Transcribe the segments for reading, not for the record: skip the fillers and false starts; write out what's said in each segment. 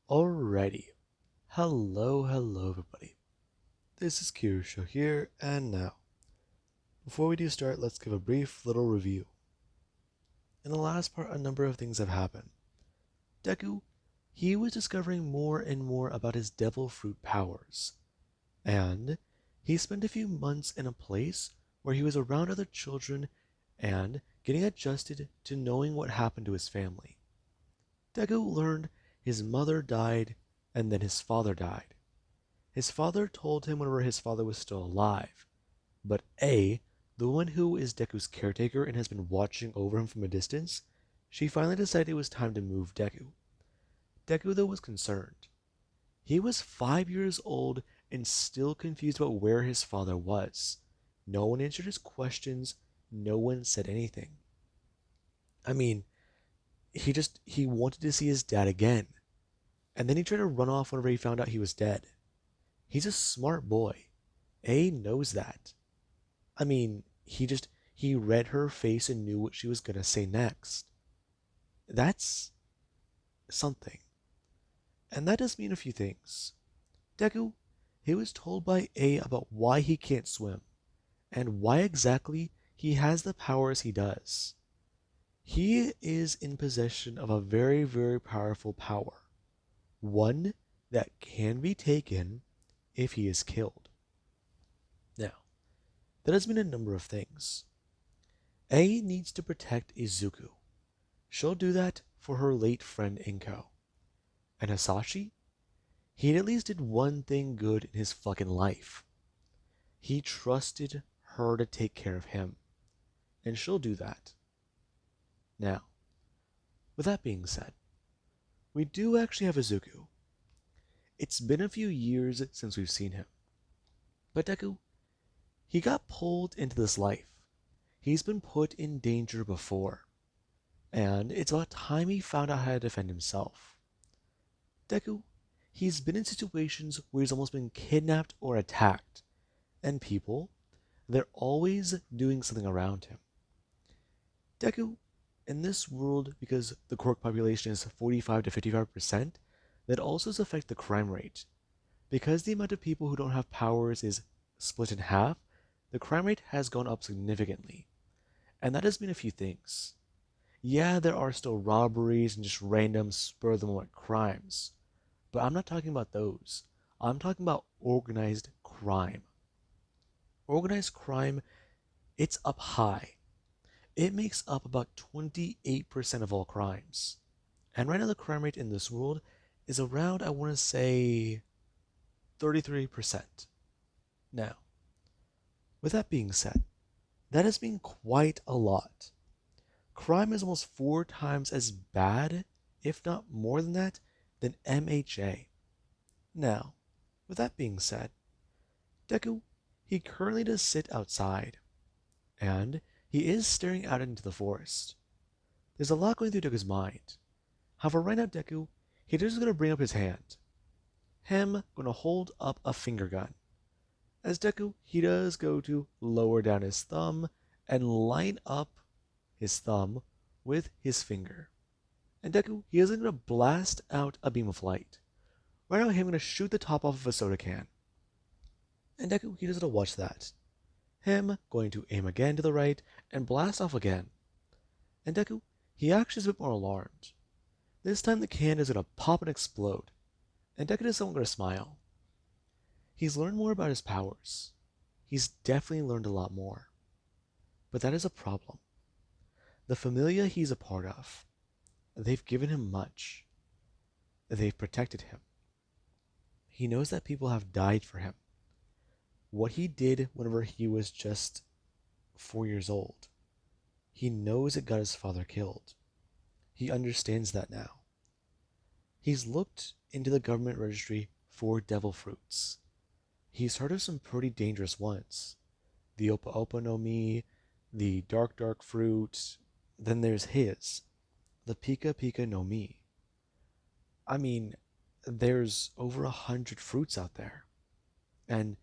Alrighty. Hello everybody. This is Kirsho here, and now, before we do start, let's give a brief little review. In the last part, a number of things have happened. Deku, he was discovering more and more about his devil fruit powers, and he spent a few months in a place where he was around other children and getting adjusted to knowing what happened to his family. Deku learned his mother died and then his father died. His father told him whenever his father was still alive, but the one who is Deku's caretaker and has been watching over him from a distance, she finally decided it was time to move Deku. Deku, though, was concerned. He was 5 years old and still confused about where his father was. No one answered his questions, no one said anything. I mean, he wanted to see his dad again. And then he tried to run off whenever he found out he was dead. He's a smart boy. A knows that. I mean, he read her face and knew what she was gonna say next. That's something. And that does mean a few things. Deku, he was told by A about why he can't swim, and why exactly he has the powers he does. He is in possession of a very, very powerful power. One that can be taken if he is killed. Now, that has been a number of things. A needs to protect Izuku. She'll do that for her late friend Inko. And Hasashi? He at least did one thing good in his fucking life. He trusted her to take care of him. And she'll do that. Now, with that being said, we do actually have Izuku. It's been a few years since we've seen him. But Deku, he got pulled into this life. He's been put in danger before. And it's about time he found out how to defend himself. Deku, he's been in situations where he's almost been kidnapped or attacked. And people, they're always doing something around him. Deku, in this world, because the quirk population is 45 to 55%, that also does affect the crime rate. Because the amount of people who don't have powers is split in half, the crime rate has gone up significantly. And that has mean a few things. Yeah, there are still robberies and just random spur of the moment crimes. But I'm not talking about those. I'm talking about organized crime. Organized crime, it's up high. It makes up about 28% of all crimes. And right now the crime rate in this world is around, I want to say, 33%. Now, with that being said, that has been quite a lot. Crime is almost 4 times as bad, if not more than that, than MHA. Now, with that being said, Deku, he currently does sit outside, and he is staring out into the forest. There's a lot going through Deku's mind. However, right now Deku, he just gonna bring up his hand. Him gonna hold up a finger gun. As Deku, he does go to lower down his thumb and line up his thumb with his finger. And Deku, he is gonna blast out a beam of light. Right now, him gonna shoot the top off of a soda can. And Deku, he does gonna watch that. Him going to aim again to the right and blast off again. And Deku, he actually is a bit more alarmed. This time the can is gonna pop and explode. And Deku is someone gonna smile. He's learned more about his powers. He's definitely learned a lot more. But that is a problem. The familia he's a part of, they've given him much. They've protected him. He knows that people have died for him. What he did whenever he was just 4 years old, he knows it got his father killed. He understands that now. He's looked into the government registry for devil fruits. He's heard of some pretty dangerous ones. The Opa Opa no Mi, the Dark fruit, then there's his, the Pika Pika no Mi. I mean, there's over 100 fruits out there. And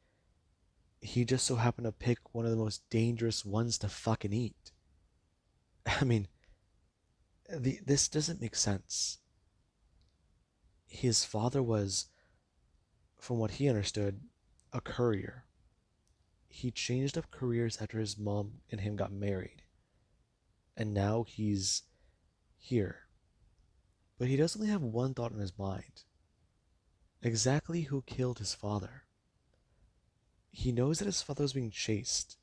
he just so happened to pick one of the most dangerous ones to fucking eat. I mean, this doesn't make sense. His father was, from what he understood, a courier. He changed up careers after his mom and him got married, and now he's here. But he does only have one thought in his mind: exactly who killed his father. He knows that his father was being chased.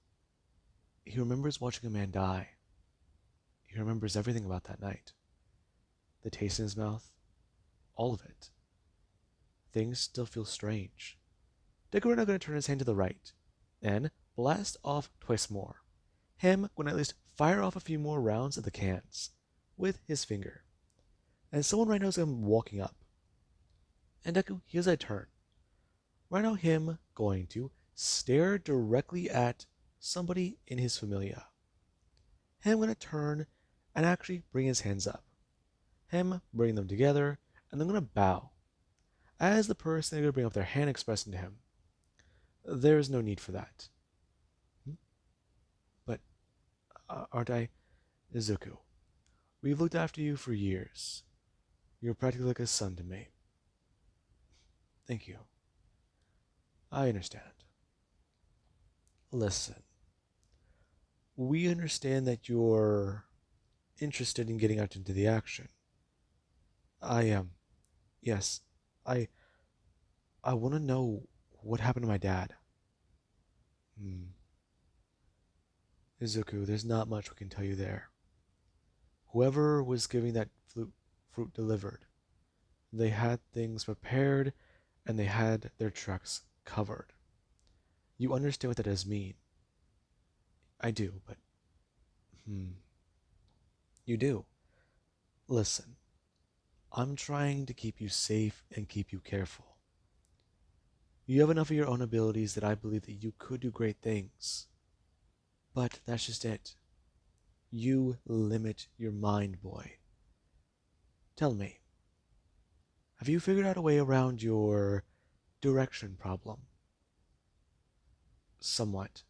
He remembers watching a man die. He remembers everything about that night. The taste in his mouth, all of it. Things still feel strange. Deku now gonna turn his hand to the right, and blast off twice more. Him gonna at least fire off a few more rounds at the cans with his finger. And someone right now is walking up. And Deku hears a turn. Right now him going to stare directly at somebody in his familia. Him gonna turn and actually bring his hands up. Him bring them together, and then gonna bow. As the person they're gonna bring up their hand expressing to him, there is no need for that. But aren't I, Izuku? We've looked after you for years. You're practically like a son to me. Thank you. I understand. Listen, we understand that you're interested in getting out into the action. I am. Yes, I I want to know what happened to my dad. Hmm. Izuku, there's not much we can tell you there. Whoever was giving that fruit delivered, they had things prepared and they had their tracks covered. You understand what that does mean. I do, but you do. Listen, I'm trying to keep you safe and keep you careful. You have enough of your own abilities that I believe that you could do great things. But that's just it. You limit your mind, boy. Tell me, have you figured out a way around your direction problem? Somewhat.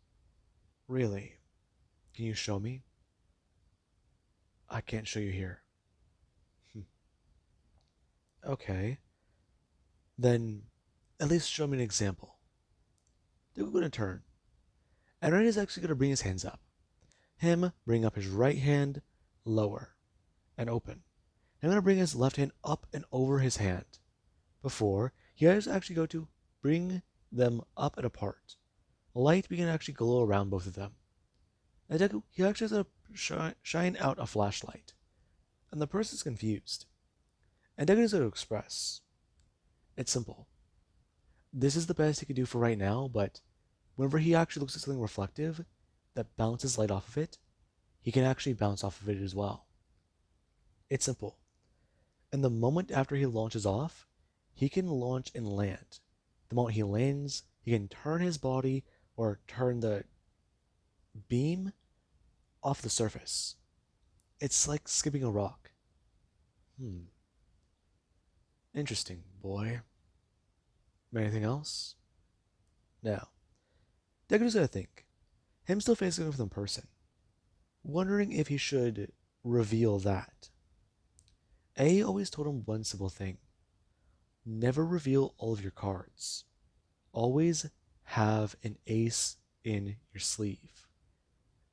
Really? Can you show me? I can't show you here. Okay. Then at least show me an example. We're going to turn. And Ren is actually going to bring his hands up. Him bring up his right hand lower and open. And I'm going to bring his left hand up and over his hand before he has actually go to bring them up and apart. Light begin to actually glow around both of them. And Deku, he actually has to shine out a flashlight. And the person's confused. And Deku is going to express. It's simple. This is the best he can do for right now, but whenever he actually looks at something reflective that bounces light off of it, he can actually bounce off of it as well. It's simple. And the moment after he launches off, he can launch and land. The moment he lands, he can turn his body or turn the beam off the surface. It's like skipping a rock. Interesting, boy. Anything else? Now, Deku's gonna think. Him still facing with him in person. Wondering if he should reveal that. A always told him one simple thing. Never reveal all of your cards. Always have an ace in your sleeve.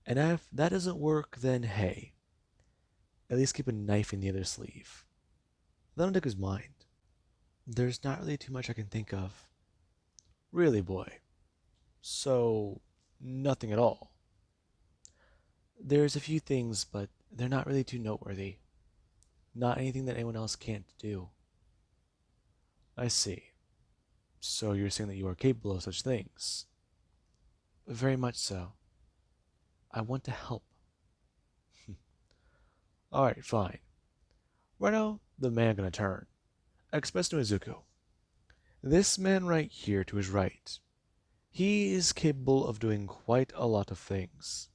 And if that doesn't work, then hey, at least keep a knife in the other sleeve. That on Deku's mind. There's not really too much I can think of. Really, boy. So, nothing at all. There's a few things, but they're not really too noteworthy. Not anything that anyone else can't do. I see. So you're saying that you are capable of such things? Very much so. I want to help. Alright, fine. Right now, the man gonna turn. Express to Izuku. This man right here to his right. He is capable of doing quite a lot of things.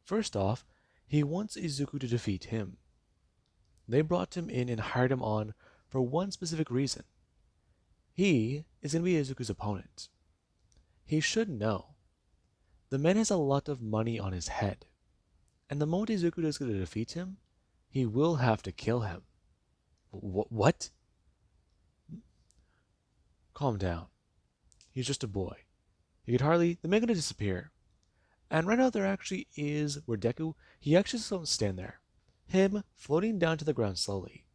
First off, he wants Izuku to defeat him. They brought him in and hired him on for one specific reason. He is going to be Izuku's opponent. He should know. The man has a lot of money on his head. And the moment Izuku is going to defeat him, he will have to kill him. What? calm down. He's just a boy. He could hardly. The man gonna disappear. And right now there actually is where Deku. He actually just don't stand there. Him floating down to the ground slowly,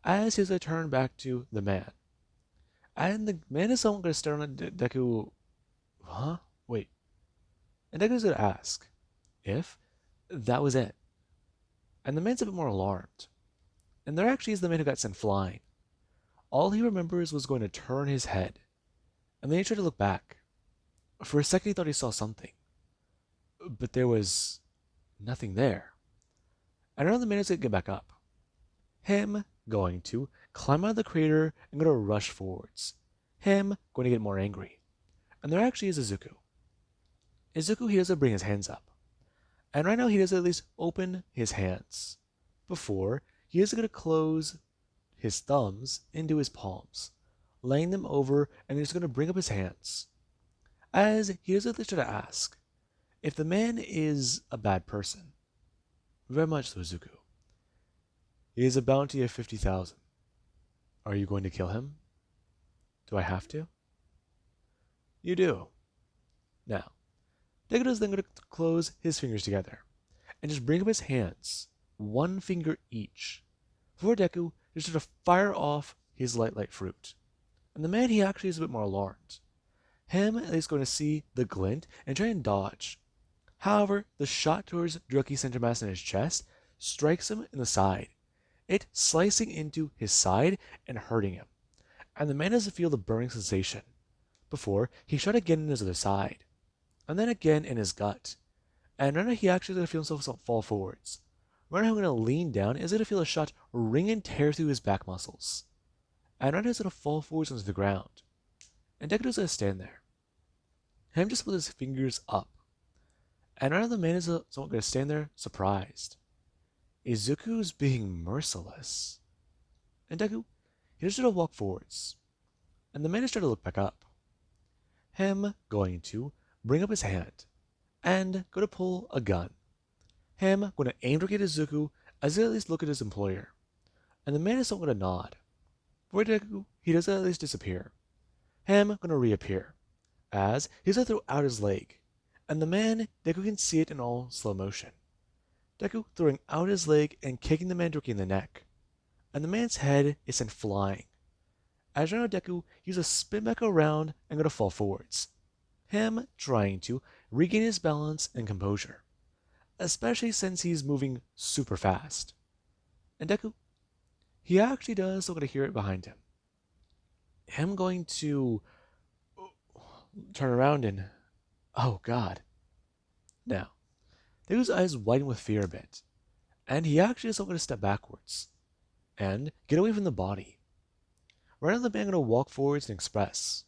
as he's gonna turn back to the man. And the man is someone gonna stare on Deku. Huh? Wait. And Deku's gonna ask if that was it. And the man's a bit more alarmed. And there actually is the man who got sent flying. All he remembers was going to turn his head. And then he tried to look back. For a second he thought he saw something. But there was nothing there. And another man is going to get back up. Him going to climb out of the crater and going to rush forwards. Him going to get more angry. And there actually is Izuku. Izuku, he doesn't bring his hands up. And right now he does at least open his hands. Before, he is going to close his thumbs into his palms, laying them over, and he's going to bring up his hands. As he does at least try to ask if the man is a bad person. Very much so, Izuku. He is a bounty of 50,000. Are you going to kill him? Do I have to? You do. Now, Deku is then going to close his fingers together and just bring up his hands, one finger each, before Deku just sort of fire off his light fruit. And the man, he actually is a bit more alarmed. Him is going to see the glint and try and dodge. However, the shot towards Drucky center mass in his chest strikes him in the side, it slicing into his side and hurting him. And the man doesn't feel the burning sensation. Before, he shot again in his other side, and then again in his gut. And right now he actually is going to feel himself fall forwards. Right now I'm going to lean down and is going to feel a shot ring and tear through his back muscles. And right now he's going to fall forwards onto the ground. And Deku is going to stand there. Him just with his fingers up. And right now the man is going to stand there surprised. Izuku's being merciless. And Deku, he just going to walk forwards. And the man is trying to look back up. Him going to bring up his hand and go to pull a gun. Him going to aim directly at Izuku as he at least look at his employer. And the man is going to nod. For Deku, he does at least disappear. Him going to reappear as he's going to throw out his leg. And the man, Deku can see it in all slow motion. Deku throwing out his leg and kicking the man directly in the neck. And the man's head is sent flying. As right now Deku, he's going to spin back around and going to fall forwards. Him trying to regain his balance and composure, especially since he's moving super fast. And Deku, he actually does still going to hear it behind him. Him going to turn around and, oh god. Now, Deku's eyes widen with fear a bit, and he actually is still going to step backwards and get away from the body. Right now the man going to walk forwards and express,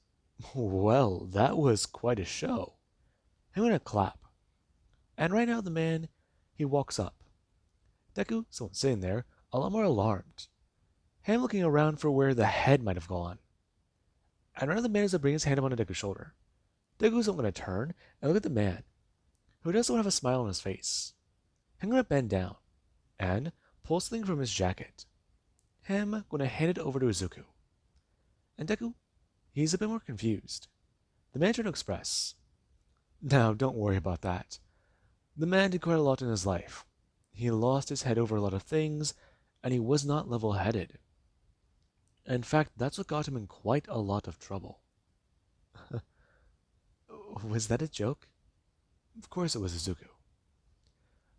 well, that was quite a show. I'm going to clap. And right now the man, he walks up. Deku, someone sitting there, a lot more alarmed. Him looking around for where the head might have gone. And right now the man is to bring his hand up on Deku's shoulder. Deku's going to turn and look at the man, who doesn't have a smile on his face. I'm going to bend down and pull something from his jacket. Him going to hand it over to Izuku. And Deku, he's a bit more confused. The man tried to express, now don't worry about that. The man did quite a lot in his life. He lost his head over a lot of things, and he was not level-headed. In fact, that's what got him in quite a lot of trouble. Was that a joke? Of course it was Izuku.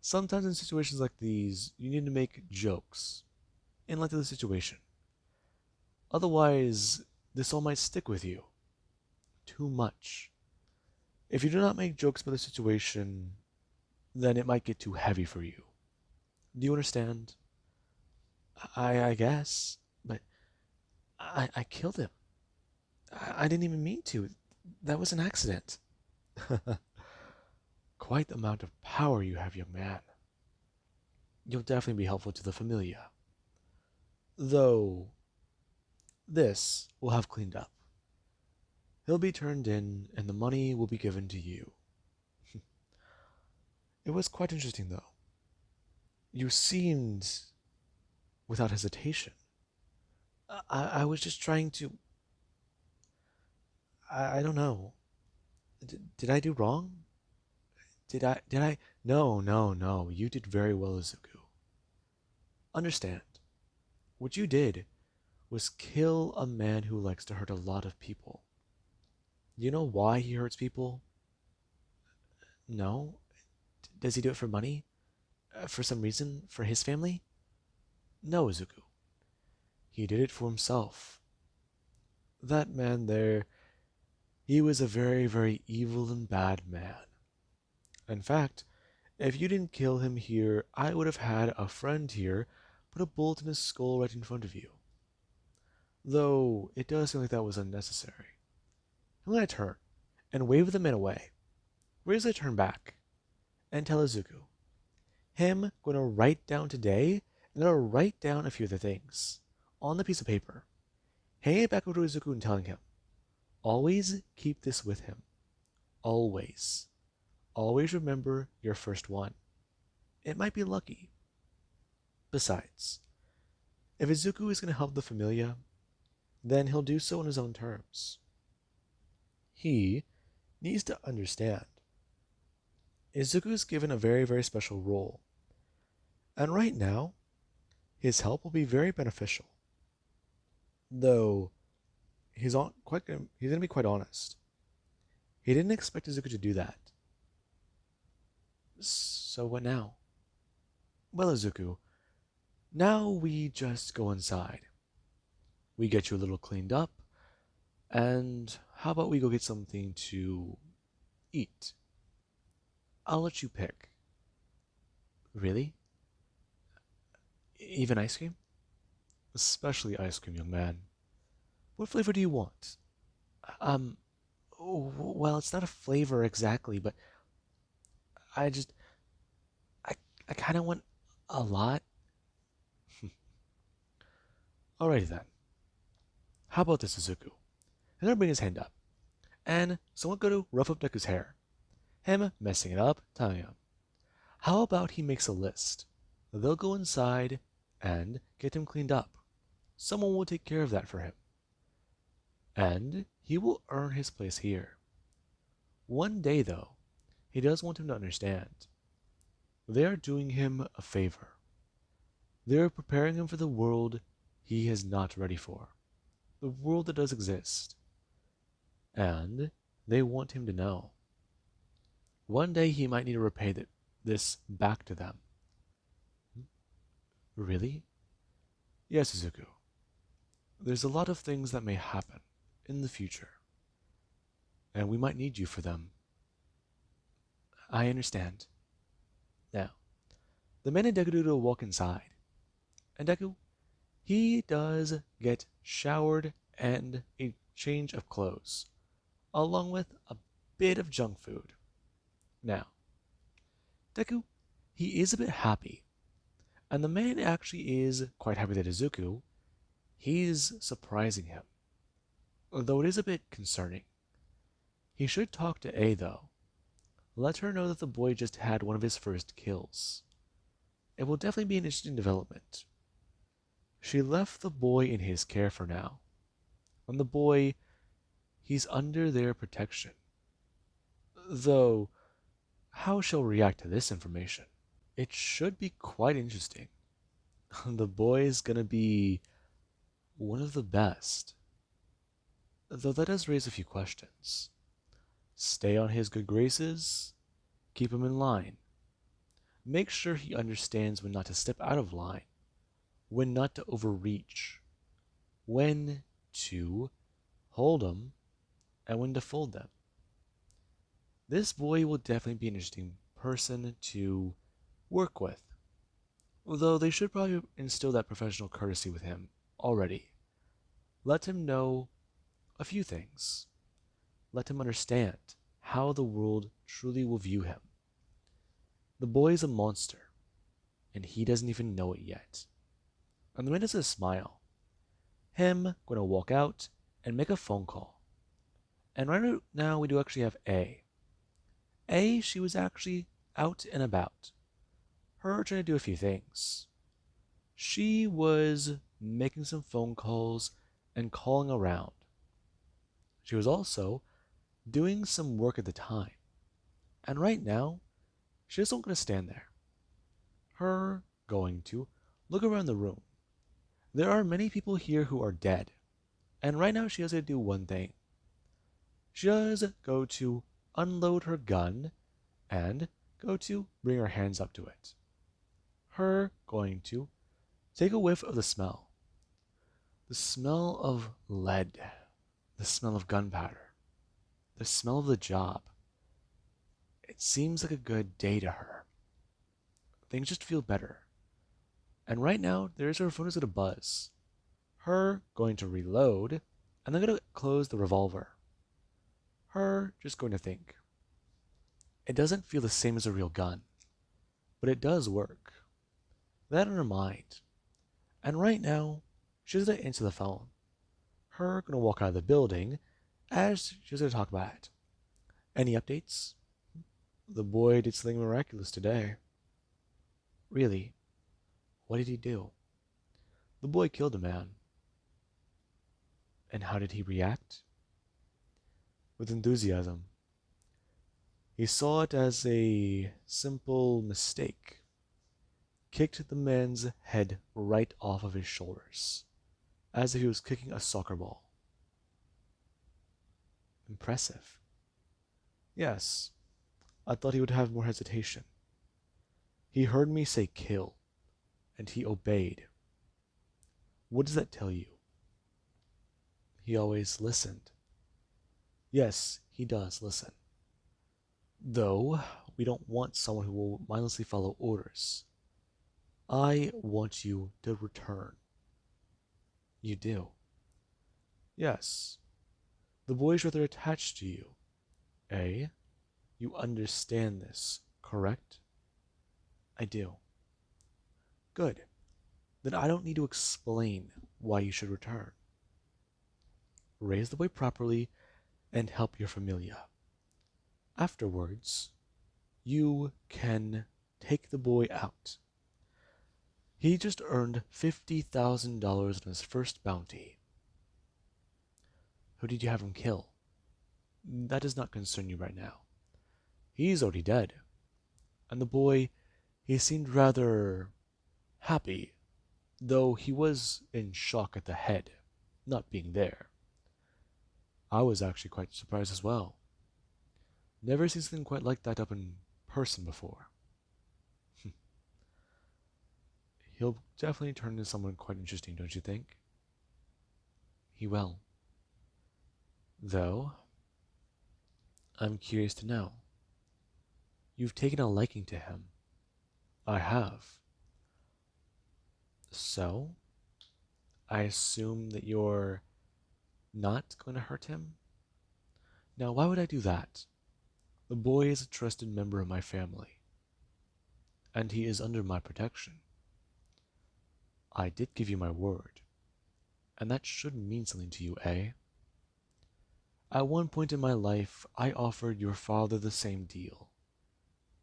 Sometimes in situations like these, you need to make jokes in light of the situation. Otherwise, this all might stick with you too much. If you do not make jokes about the situation, then it might get too heavy for you. Do you understand? I guess, but I killed him. I didn't even mean to. That was an accident. Quite the amount of power you have, young man. You'll definitely be helpful to the Familia. Though, this will have cleaned up. He'll be turned in, and the money will be given to you. It was quite interesting, though. You seemed without hesitation. I was just trying to... I don't know. Did I do wrong? Did I? No, no, no. You did very well, Izuku. Understand, what you did was kill a man who likes to hurt a lot of people. You know why he hurts people? No. Does he do it for money? For some reason? For his family? No, Izuku. He did it for himself. That man there, he was a very, very evil and bad man. In fact, if you didn't kill him here, I would have had a friend here put a bullet in his skull right in front of you. Though, it does seem like that was unnecessary. I'm gonna turn and wave the man away. Where's the turn back? And tell Izuku, him gonna write down today, and gonna write down a few other things on the piece of paper. Hang it back over to Izuku and telling him, always keep this with him. Always. Always remember your first one. It might be lucky. Besides, if Izuku is going to help the Familia, then he'll do so on his own terms. He needs to understand Izuku is given a very, very special role. And right now, his help will be very beneficial. Though, he's going to be quite honest. He didn't expect Izuku to do that. So what now? Well, Izuku, now we just go inside. We get you a little cleaned up, and how about we go get something to eat? I'll let you pick. Really? Even ice cream? Especially ice cream, young man. What flavor do you want? Um, well, it's not a flavor exactly, but I just, I, I kind of want a lot. Alrighty then. How about this, Izuku? And he'll bring his hand up, and someone go to rough up Deku's hair. Him messing it up, telling him, how about he makes a list? They'll go inside and get him cleaned up. Someone will take care of that for him. And he will earn his place here. One day, though, he does want him to understand. They are doing him a favor. They are preparing him for the world he is not ready for. The world that does exist. And they want him to know. One day he might need to repay this back to them. Really? Yes, Izuku. There's a lot of things that may happen in the future, and we might need you for them. I understand. Now, the men and Deku will walk inside, and Deku, he does get showered and a change of clothes, along with a bit of junk food. Now, Deku, he is a bit happy, and the man actually is quite happy that Izuku, he's surprising him, although it is a bit concerning. He should talk to A, though. Let her know that the boy just had one of his first kills. It will definitely be an interesting development. She left the boy in his care for now, and the boy, he's under their protection. Though, how she'll react to this information? It should be quite interesting. The boy is gonna be one of the best. Though that does raise a few questions. Stay on his good graces, keep him in line. Make sure he understands when not to step out of line, when not to overreach, when to hold them, and when to fold them. This boy will definitely be an interesting person to work with, although they should probably instill that professional courtesy with him already. Let him know a few things. Let him understand how the world truly will view him. The boy is a monster, and he doesn't even know it yet. And the man does a smile. Him gonna walk out and make a phone call. And right now we do actually have A. A, she was actually out and about. Her trying to do a few things. She was making some phone calls and calling around. She was also doing some work at the time, and right now, she just not going to stand there. Her going to look around the room. There are many people here who are dead, and right now she has to do one thing. She does go to unload her gun and go to bring her hands up to it. Her going to take a whiff of the smell. The smell of lead, the smell of gunpowder, the smell of the job. It seems like a good day to her. Things just feel better. And right now, there's her phone is gonna buzz. Her going to reload, and then gonna close the revolver. Her just going to think. It doesn't feel the same as a real gun, but it does work. That in her mind. And right now, she's gonna answer the phone. Her gonna walk out of the building as she's gonna talk about it. Any updates? The boy did something miraculous today. Really? What did he do? The boy killed a man. And how did he react? With enthusiasm. He saw it as a simple mistake. Kicked the man's head right off of his shoulders, as if he was kicking a soccer ball. Impressive. Yes, I thought he would have more hesitation. He heard me say kill, and he obeyed. What does that tell you? He always listened. Yes, he does listen. Though, we don't want someone who will mindlessly follow orders. I want you to return. You do. Yes. The boy's rather attached to you. Eh? You understand this, correct? I do. Good. Then I don't need to explain why you should return. Raise the boy properly and help your familia. Afterwards, you can take the boy out. He just earned $50,000 on his first bounty. Who did you have him kill? That does not concern you right now. He's already dead. And the boy, he seemed rather happy, though he was in shock at the head not being there. I was actually quite surprised as well. Never seen something quite like that up in person before. He'll definitely turn into someone quite interesting, don't you think? He will. Though, I'm curious to know. You've taken a liking to him. I have. So, I assume that you're not going to hurt him? Now, why would I do that? The boy is a trusted member of my family, and he is under my protection. I did give you my word, and that should mean something to you, eh? At one point in my life, I offered your father the same deal,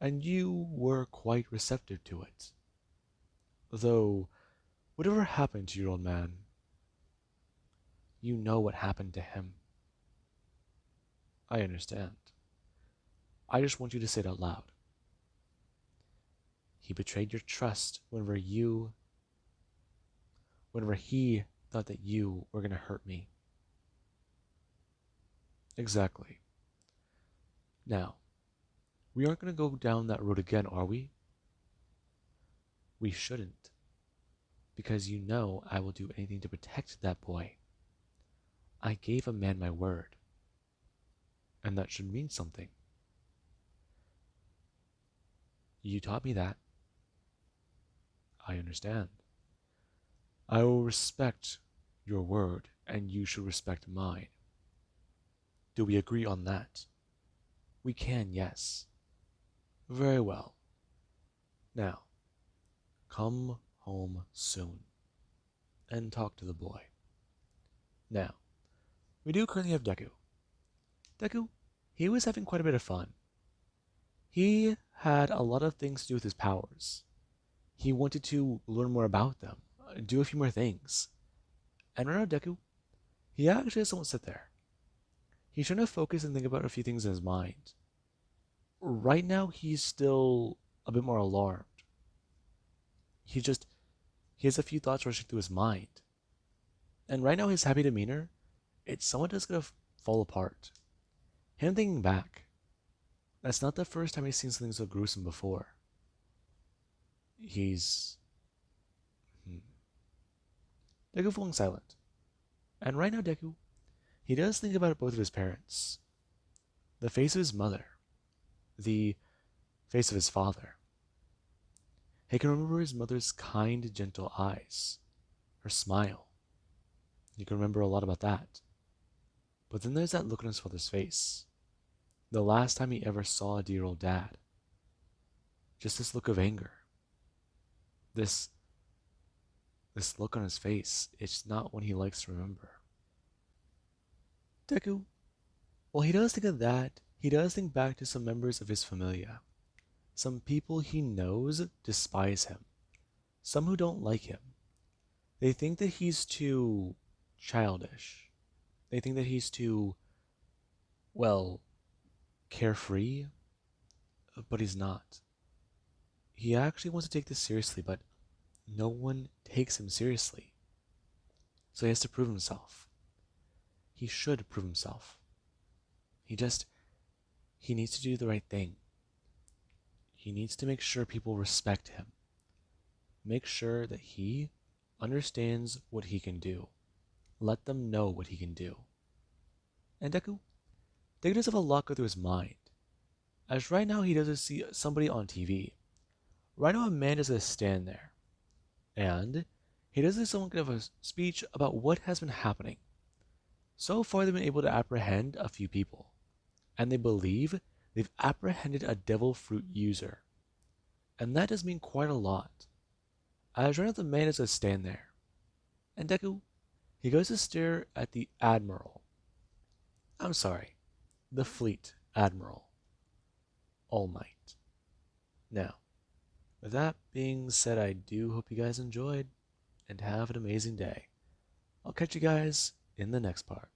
and you were quite receptive to it. Though, whatever happened to your old man, you know what happened to him. I understand. I just want you to say it out loud. He betrayed your trust whenever he thought that you were going to hurt me. Exactly. Now, we aren't going to go down that road again, are we? We shouldn't. Because you know I will do anything to protect that boy. I gave a man my word. And that should mean something. You taught me that. I understand. I will respect your word, and you should respect mine. Do we agree on that? We can, yes. Very well. Now, come home soon, and talk to the boy. Now, we do currently have Deku. Deku, he was having quite a bit of fun. He had a lot of things to do with his powers. He wanted to learn more about them, do a few more things. And right now, Deku, he actually just won't sit there. he's trying to focus and think about a few things in his mind. Right now, he's still a bit more alarmed. He just, he has a few thoughts rushing through his mind. And right now, his happy demeanor, it's somewhat just gonna fall apart. Him thinking back, that's not the first time he's seen something so gruesome before. He's. Deku falling silent. And right now, Deku, he does think about both of his parents. The face of his mother. The face of his father. He can remember his mother's kind, gentle eyes. Her smile. He can remember a lot about that. But then there's that look on his father's face. The last time he ever saw a dear old dad. Just this look of anger. This look on his face, it's not one he likes to remember. Deku, while he does think of that, he does think back to some members of his familia. Some people he knows despise him. Some who don't like him. They think that he's too childish. They think that he's too, well, carefree. But he's not. He actually wants to take this seriously, but no one takes him seriously. So he has to prove himself. He should prove himself. He needs to do the right thing. He needs to make sure people respect him. Make sure that he understands what he can do. Let them know what he can do. And Deku does have a lot go through his mind. As right now he doesn't see somebody on TV. Right now a man does stand there. And he does someone give a speech about what has been happening. So far they've been able to apprehend a few people. And they believe they've apprehended a devil fruit user. And that does mean quite a lot. As right now the man does stand there. And Deku, he goes to stare at the Admiral. I'm sorry, the Fleet Admiral. All Might. Now, with that being said, I do hope you guys enjoyed and have an amazing day. I'll catch you guys in the next part.